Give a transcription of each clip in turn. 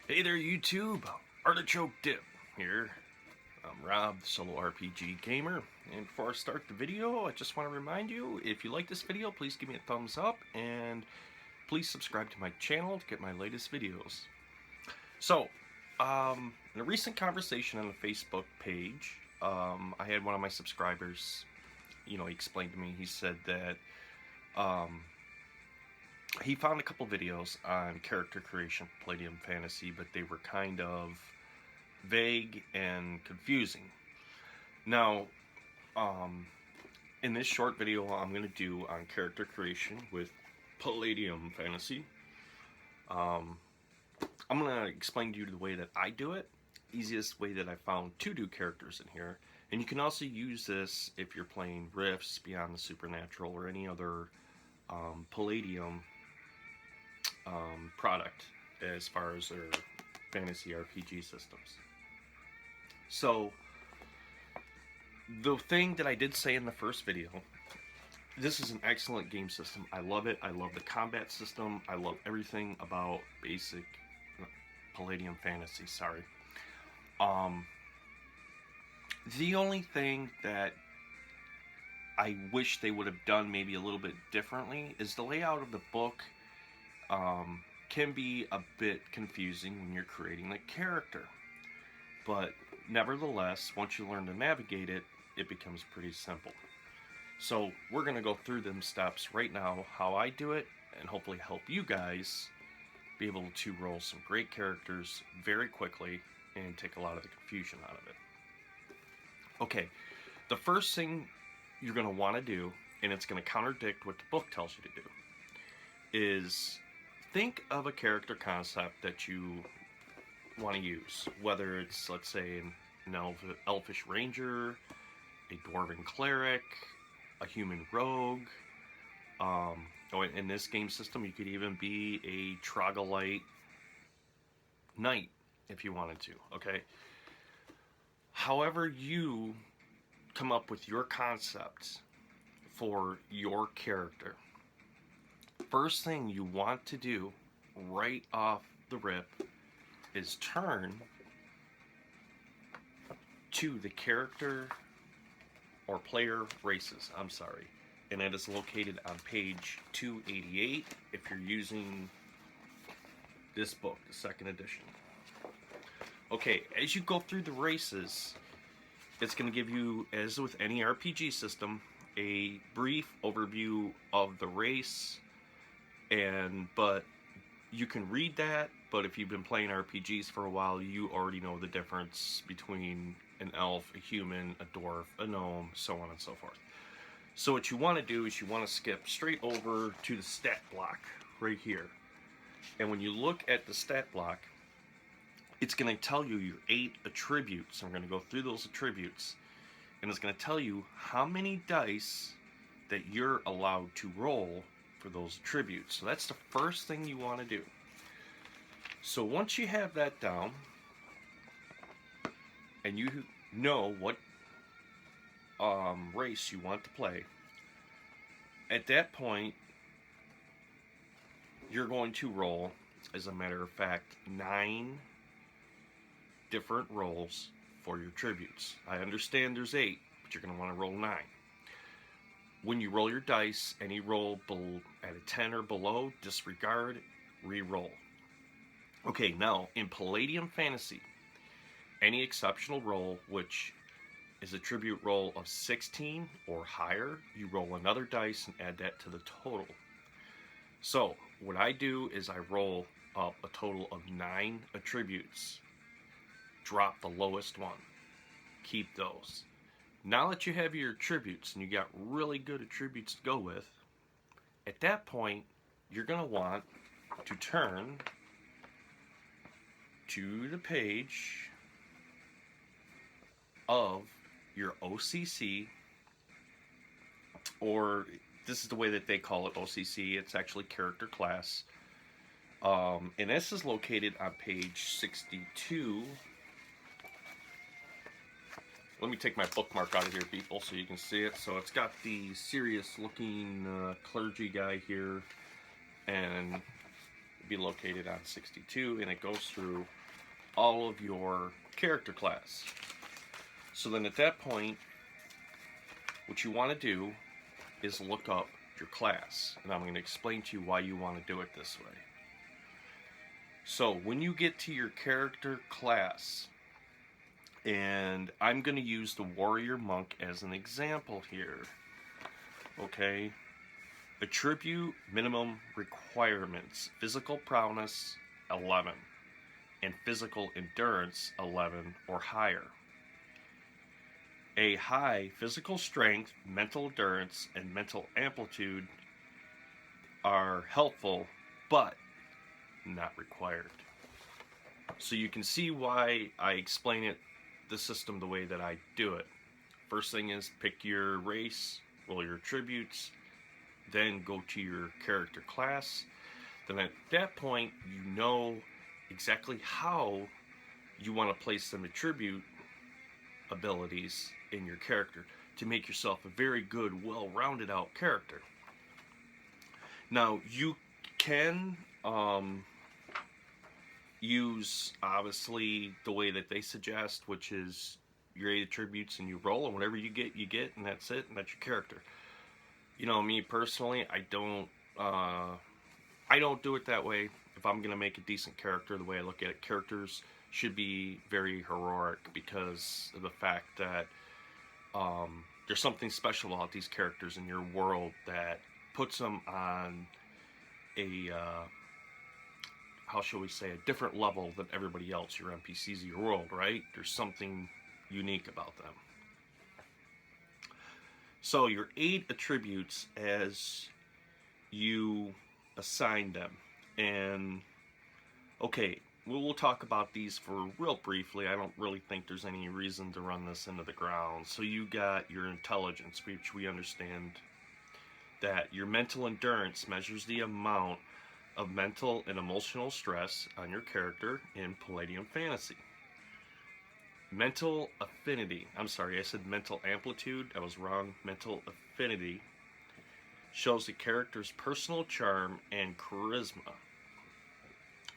Hey there, YouTube! Artichoke Dip here. I'm Rob, the solo RPG gamer, and before I start the video, I just want to remind you, if you like this video, please give me a thumbs up, and please subscribe to my channel to get my latest videos. So, in a recent conversation on the Facebook page, I had one of my subscribers, he explained to me, he said that, he found a couple videos on character creation for Palladium Fantasy, but they were kind of vague and confusing. Now, in this short video I'm going to do on character creation with Palladium Fantasy, I'm going to explain to you the way that I do it, easiest way that I found to do characters in here. And you can also use this if you're playing Rifts, Beyond the Supernatural, or any other Palladium product as far as their fantasy RPG systems. So, the thing that I did say in the first video, this is an excellent game system. I love it. I love the combat system. I love everything about basic Palladium Fantasy, sorry. The only thing that I wish they would have done maybe a little bit differently is the layout of the book can be a bit confusing when you're creating a character. But nevertheless, once you learn to navigate it, it becomes pretty simple. So we're going to go through them steps right now, how I do it, and hopefully help you guys be able to roll some great characters very quickly and take a lot of the confusion out of it. Okay, the first thing you're going to want to do, and it's going to contradict what the book tells you to do, is think of a character concept that you want to use, whether it's, let's say, an elfish ranger, a dwarven cleric, a human rogue. In this game system, you could even be a troglodyte knight if you wanted to, okay? However you come up with your concepts for your character, first thing you want to do right off the rip is turn to the character or player races, and it is located on page 288 if you're using this book, the second edition. Okay, as you go through the races, it's going to give you, as with any RPG system, a brief overview of the race, but you can read that, but if you've been playing RPGs for a while, you already know the difference between an elf, a human, a dwarf, a gnome, so on and so forth. So what you want to do is you want to skip straight over to the stat block right here. And when you look at the stat block, it's going to tell you your 8 attributes. I'm going to go through those attributes, and it's going to tell you how many dice that you're allowed to roll for those attributes. So that's the first thing you want to do. So once you have that down, and you know what race you want to play, at that point, you're going to roll, as a matter of fact, 9 different rolls for your tributes. I understand there's 8, but you're going to want to roll 9. When you roll your dice, any roll at a 10 or below, disregard, re-roll. Okay, now, in Palladium Fantasy, any exceptional roll, which is a tribute roll of 16 or higher, you roll another dice and add that to the total. So, what I do is I roll up a total of 9 attributes. Drop the lowest one. Keep those. Now that you have your attributes and you got really good attributes to go with, at that point, you're going to want to turn to the page of your OCC, or this is the way that they call it, OCC. It's actually character class. And this is located on page 62. Let me take my bookmark out of here, people, so you can see it. So it's got the serious looking clergy guy here, and be located on 62, and it goes through all of your character class. So then at that point, what you want to do is look up your class, and I'm going to explain to you why you want to do it this way. So when you get to your character class, and I'm going to use the Warrior Monk as an example here, okay? Attribute minimum requirements: physical prowess 11 and physical endurance 11 or higher. A high physical strength, mental endurance, and mental amplitude are helpful, but not required. So you can see why I explain the system the way that I do it. First thing is pick your race, roll your attributes, then go to your character class. Then at that point, you know exactly how you want to place some attribute abilities in your character to make yourself a very good, well-rounded out character. Now, you can use, obviously, the way that they suggest, which is your 8 attributes and you roll, and whatever you get, and that's it, and that's your character. You know, me personally, I don't do it that way. If I'm gonna make a decent character, the way I look at it, characters should be very heroic because of the fact that there's something special about these characters in your world that puts them on a how shall we say, a different level than everybody else, your NPCs of your world, right? There's something unique about them. So your 8 attributes as you assign them. And okay, we'll talk about these for real briefly. I don't really think there's any reason to run this into the ground. So you got your intelligence, which we understand that your mental endurance measures the amount of mental and emotional stress on your character in Palladium Fantasy. Mental affinity, I'm sorry, I said mental amplitude, I was wrong. Mental affinity shows the character's personal charm and charisma.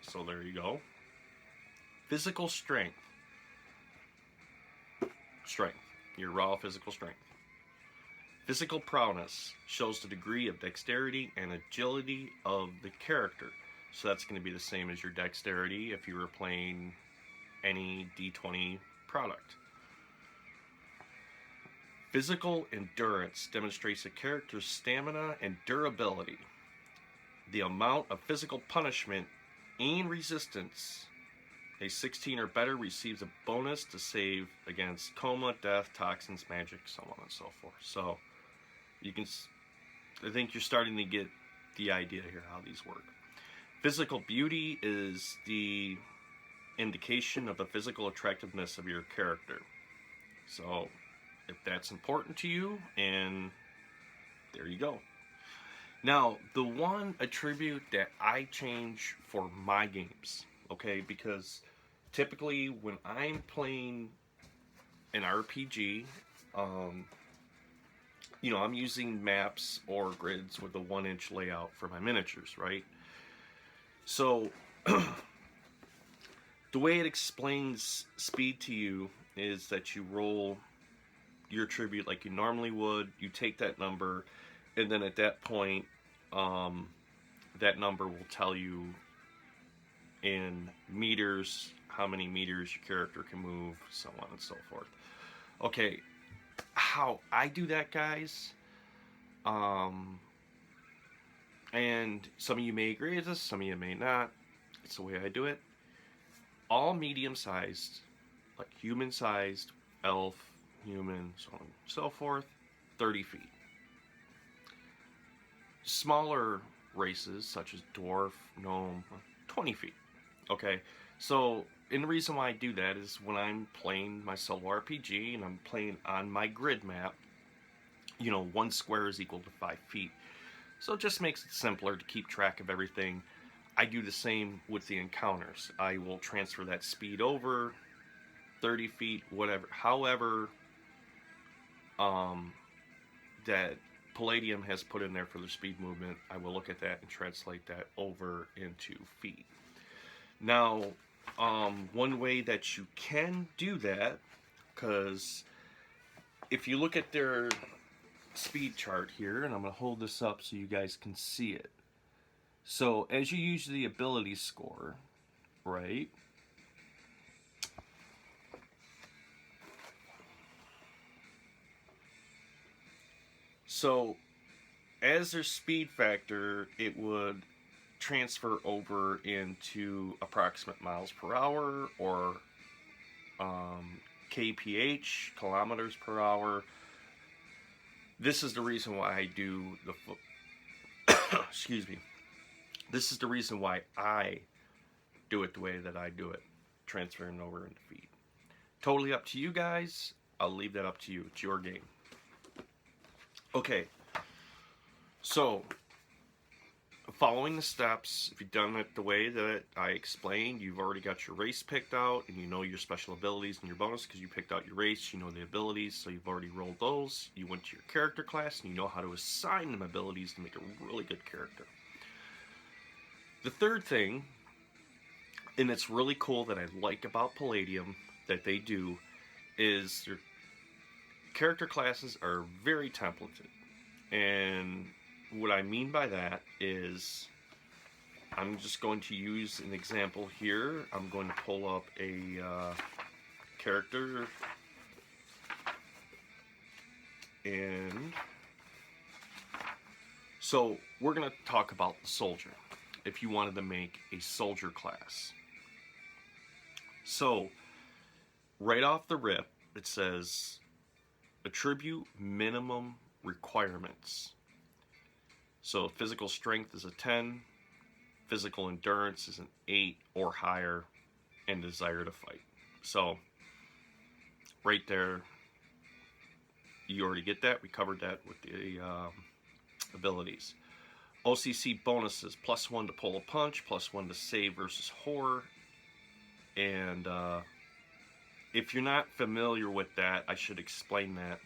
So there you go. Physical strength, your raw physical strength. Physical prowess shows the degree of dexterity and agility of the character. So that's going to be the same as your dexterity if you were playing any D20 product. Physical endurance demonstrates a character's stamina and durability. The amount of physical punishment and resistance. A 16 or better receives a bonus to save against coma, death, toxins, magic, so on and so forth. So you can, I think you're starting to get the idea here how these work. Physical beauty is the indication of the physical attractiveness of your character. So if that's important to you, and there you go. Now, the one attribute that I change for my games, okay, because typically when I'm playing an RPG, you know, I'm using maps or grids with a 1-inch layout for my miniatures, right? So the way it explains speed to you is that you roll your attribute like you normally would, you take that number, and then at that point, that number will tell you in meters how many meters your character can move, so on and so forth. Okay, how I do that, guys, and some of you may agree with this, some of you may not. It's the way I do it. All medium-sized, like human-sized, elf, human, so on and so forth, 30 feet. Smaller races, such as dwarf, gnome, 20 feet. Okay, so, and the reason why I do that is when I'm playing my solo RPG and I'm playing on my grid map, you know, 1 square is equal to 5 feet. So it just makes it simpler to keep track of everything. I do the same with the encounters. I will transfer that speed over 30 feet, whatever, however, that Palladium has put in there for their speed movement, I will look at that and translate that over into feet. Now, one way that you can do that, because if you look at their speed chart here, and I'm going to hold this up so you guys can see it. So as you use the ability score, right? So as their speed factor, it would transfer over into approximate miles per hour or kph, kilometers per hour. This is the reason why I do the excuse me. This is the reason why I do it the way that I do it, transferring over into feet. Totally up to you guys. I'll leave that up to you. It's your game. Okay. So, following the steps, if you've done it the way that I explained, you've already got your race picked out, and you know your special abilities and your bonus because you picked out your race, you know the abilities, so you've already rolled those. You went to your character class, and you know how to assign them abilities to make a really good character. The third thing, and it's really cool that I like about Palladium that they do, is their character classes are very templated. And what I mean by that is, I'm just going to use an example here. I'm going to pull up a character, and so we're going to talk about the soldier. If you wanted to make a soldier class, so right off the rip, it says attribute minimum requirements. So physical strength is a 10, physical endurance is an 8 or higher, and desire to fight. So right there, you already get that. We covered that with the abilities. OCC bonuses, +1 to pull a punch, +1 to save versus horror. And if you're not familiar with that, I should explain that.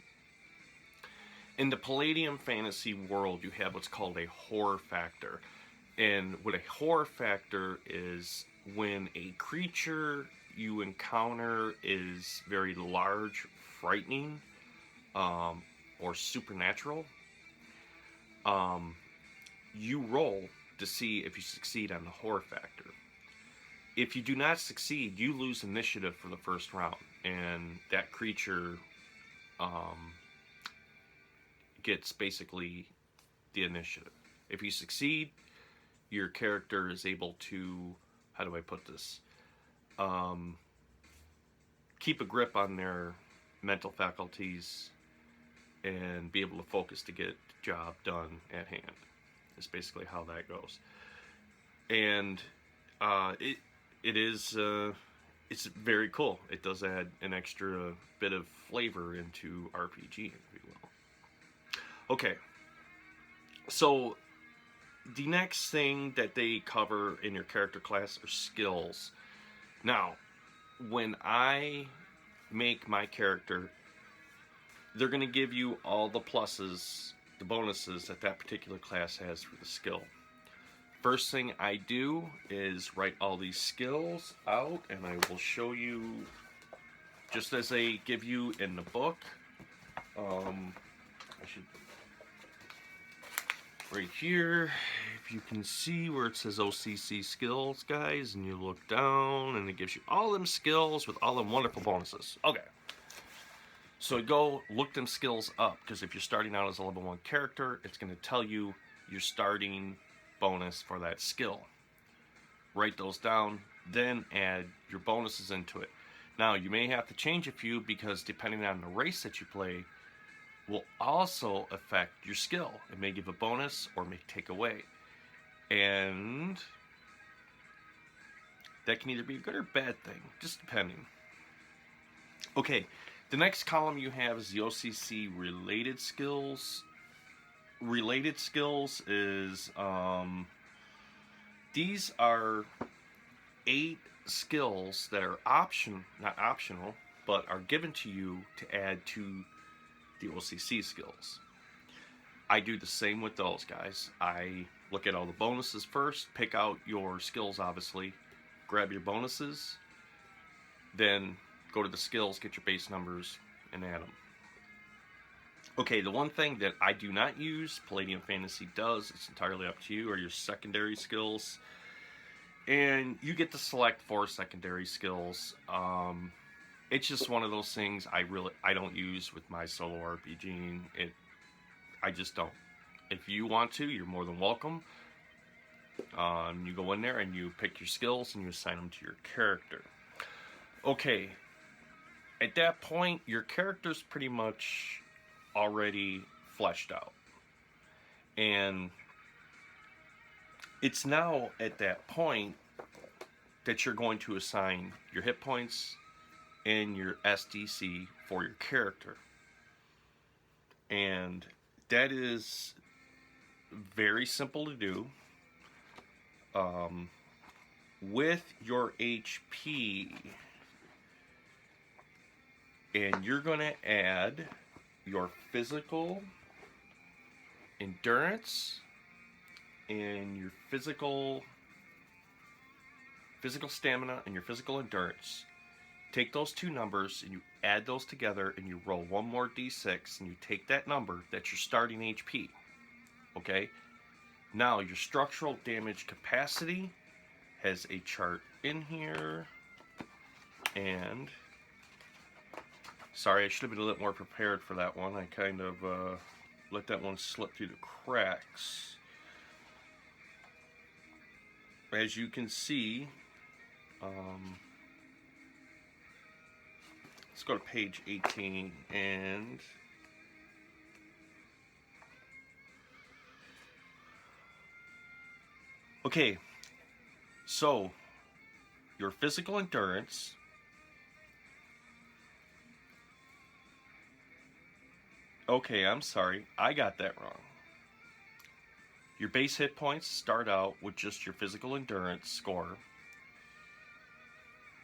In the Palladium Fantasy world, you have what's called a horror factor. And what a horror factor is, when a creature you encounter is very large, frightening, or supernatural, you roll to see if you succeed on the horror factor. If you do not succeed, you lose initiative for the first round, and that creature gets basically the initiative. If you succeed, your character is able to, how do I put this, keep a grip on their mental faculties and be able to focus to get the job done at hand. That's basically how that goes. And it's very cool. It does add an extra bit of flavor into RPG, if you will. Okay, so the next thing that they cover in your character class are skills. Now, when I make my character, they're going to give you all the pluses, the bonuses that that particular class has for the skill. First thing I do is write all these skills out, and I will show you just as they give you in the book. I should, right here, if you can see where it says OCC skills, guys, and you look down, and it gives you all them skills with all them wonderful bonuses. Okay. So go look them skills up, because if you're starting out as a level 1 character, it's going to tell you your starting bonus for that skill. Write those down, then add your bonuses into it. Now, you may have to change a few, because depending on the race that you play will also affect your skill. It may give a bonus or may take away. And that can either be a good or bad thing, just depending. Okay, the next column you have is the OCC related skills. Related skills is, these are 8 skills that are not optional, but are given to you to add to the OCC skills. I do the same with those guys. I look at all the bonuses first, pick out your skills, obviously, grab your bonuses, then go to the skills, get your base numbers, and add them. Okay, the one thing that I do not use, Palladium Fantasy does, it's entirely up to you, are your secondary skills. And you get to select 4 secondary skills. It's just one of those things I don't use with my solo RPG. I just don't. If you want to, you're more than welcome. You go in there and you pick your skills and you assign them to your character. Okay, at that point, your character's pretty much already fleshed out. And it's now at that point that you're going to assign your hit points and your SDC for your character. And that is very simple to do. With your HP, and you're going to add your physical endurance and your physical stamina and your physical endurance. Take those two numbers and you add those together and you roll one more d6 and you take that number, that's your starting HP. Okay? Now your structural damage capacity has a chart in here, and sorry, I should have been a little more prepared for that one. I kind of let that one slip through the cracks. As you can see, let's go to page 18 and okay, so your physical endurance, okay, I'm sorry, I got that wrong. Your base hit points start out with just your physical endurance score.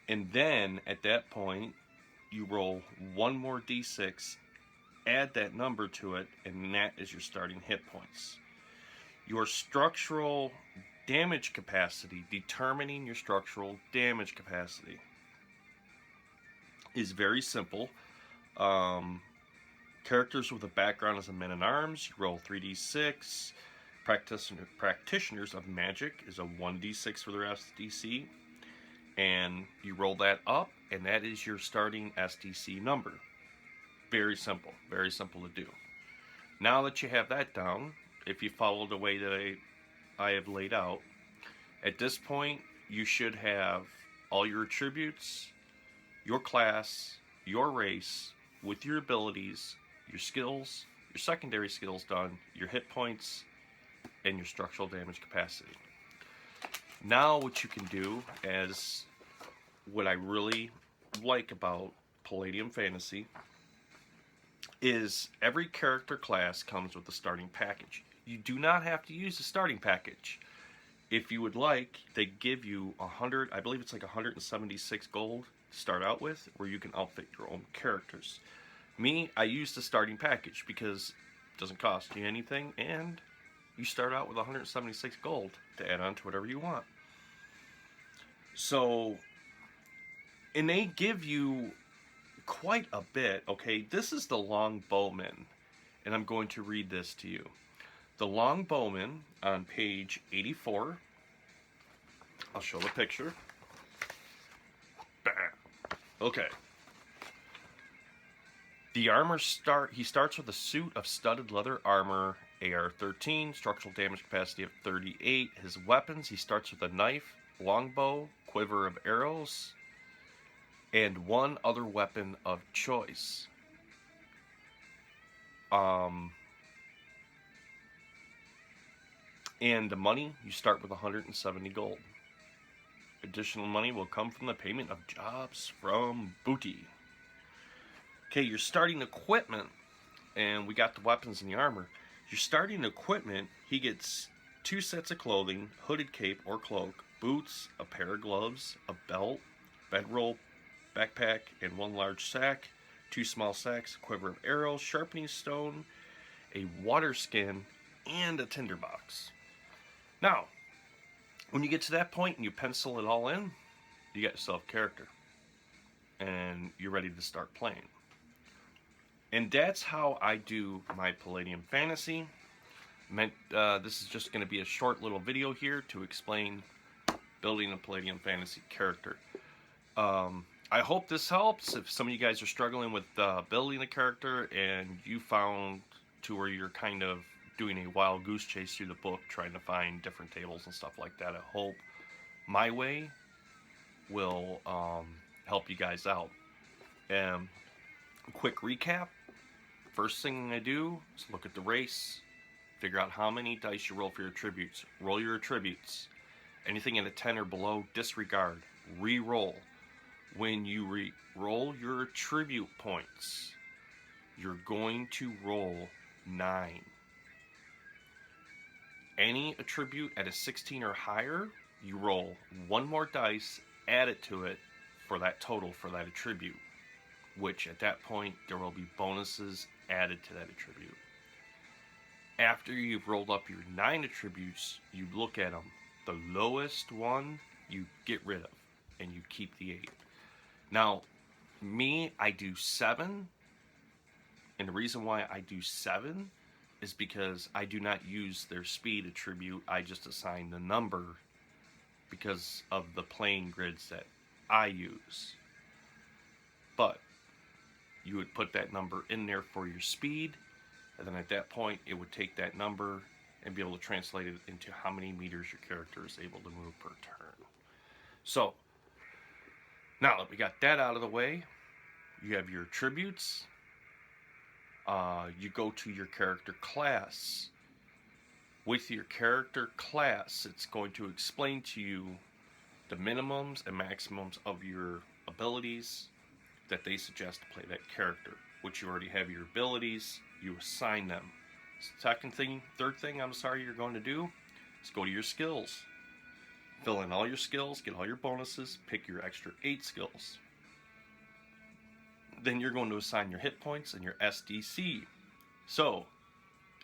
And then at that point, you roll one more d6, add that number to it, and that is your starting hit points. Your structural damage capacity, determining your structural damage capacity, is very simple. Characters with a background as a man-at-arms, you roll 3d6. Practitioners of magic is a 1d6 for their SDC, and you roll that up, and that is your starting SDC number. Very simple to do. Now that you have that down, if you follow the way that I have laid out, at this point you should have all your attributes, your class, your race, with your abilities, your skills, your secondary skills done, your hit points, and your structural damage capacity. Now what you can do, as what I really like about Palladium Fantasy, is every character class comes with a starting package. You do not have to use the starting package. If you would like, they give you 100, I believe it's like 176 gold to start out with, where you can outfit your own characters. Me, I use the starting package because it doesn't cost you anything, and you start out with 176 gold to add on to whatever you want. So, and they give you quite a bit. Okay, this is the Longbowman, and I'm going to read this to you. The Longbowman on page 84. I'll show the picture. Bam. Okay. The armor he starts with a suit of studded leather armor, AR 13, structural damage capacity of 38. His weapons, he starts with a knife, longbow, quiver of arrows, and one other weapon of choice. And the money, you start with 170 gold. Additional money will come from the payment of jobs from booty. Okay, your starting equipment, and we got the weapons and the armor. Your starting equipment, he gets 2 sets of clothing, hooded cape or cloak, boots, a pair of gloves, a belt, bedroll, backpack, and 1 large sack, 2 small sacks, a quiver of arrows, sharpening stone, a water skin, and a tinderbox. Now, when you get to that point and you pencil it all in, you got yourself a character. And you're ready to start playing. And that's how I do my Palladium Fantasy. This is just going to be a short little video here to explain building a Palladium Fantasy character. I hope this helps. If some of you guys are struggling with building a character and you found to where you're kind of doing a wild goose chase through the book, trying to find different tables and stuff like that, I hope my way will help you guys out. Quick recap. First thing I do is look at the race, figure out how many dice you roll for your attributes. Roll your attributes. Anything in a 10 or below, disregard. Re-roll. When you re-roll your attribute points, you're going to roll 9. Any attribute at a 16 or higher, you roll 1 more dice, add it to it for that total for that attribute, which at that point there will be bonuses added to that attribute. After you've rolled up your 9 attributes, you look at them. The lowest one you get rid of, and you keep the 8. Now, me, I do 7, and the reason why I do 7 is because I do not use their speed attribute. I just assign the number because of the playing grids that I use. But you would put that number in there for your speed, and then at that point it would take that number and be able to translate it into how many meters your character is able to move per turn. So now that we got that out of the way, you have your attributes. You go to your character class. With your character class, it's going to explain to you the minimums and maximums of your abilities that they suggest to play that character. Which you already have your abilities, you assign them. Third thing you're going to do is go to your skills. Fill in all your skills, get all your bonuses, pick your extra 8 skills. Then you're going to assign your hit points and your SDC. So,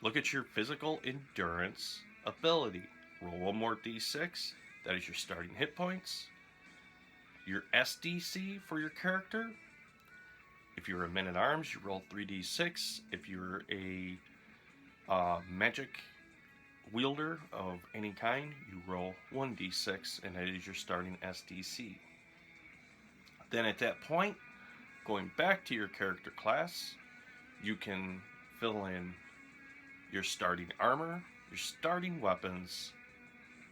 look at your physical endurance ability. Roll 1 more D6, that is your starting hit points. Your SDC for your character. If you're a men-at-arms, you roll 3d6. If you're a magic wielder of any kind, you roll 1d6, and that is your starting SDC. Then at that point, going back to your character class, you can fill in your starting armor, your starting weapons,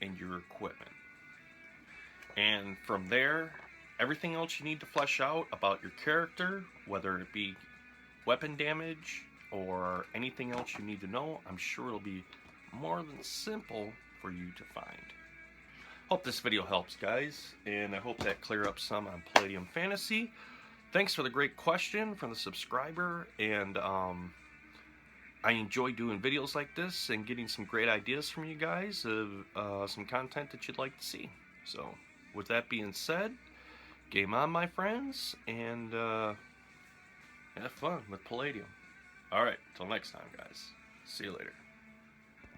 and your equipment. And from there, everything else you need to flesh out about your character, whether it be weapon damage or anything else you need to know, I'm sure it'll be more than simple for you to find. Hope this video helps, guys, and I hope that cleared up some on Palladium Fantasy. Thanks for the great question from the subscriber, and I enjoy doing videos like this and getting some great ideas from you guys of some content that you'd like to see. So, with that being said, game on, my friends, and have fun with Palladium. Alright, till next time, guys. See you later.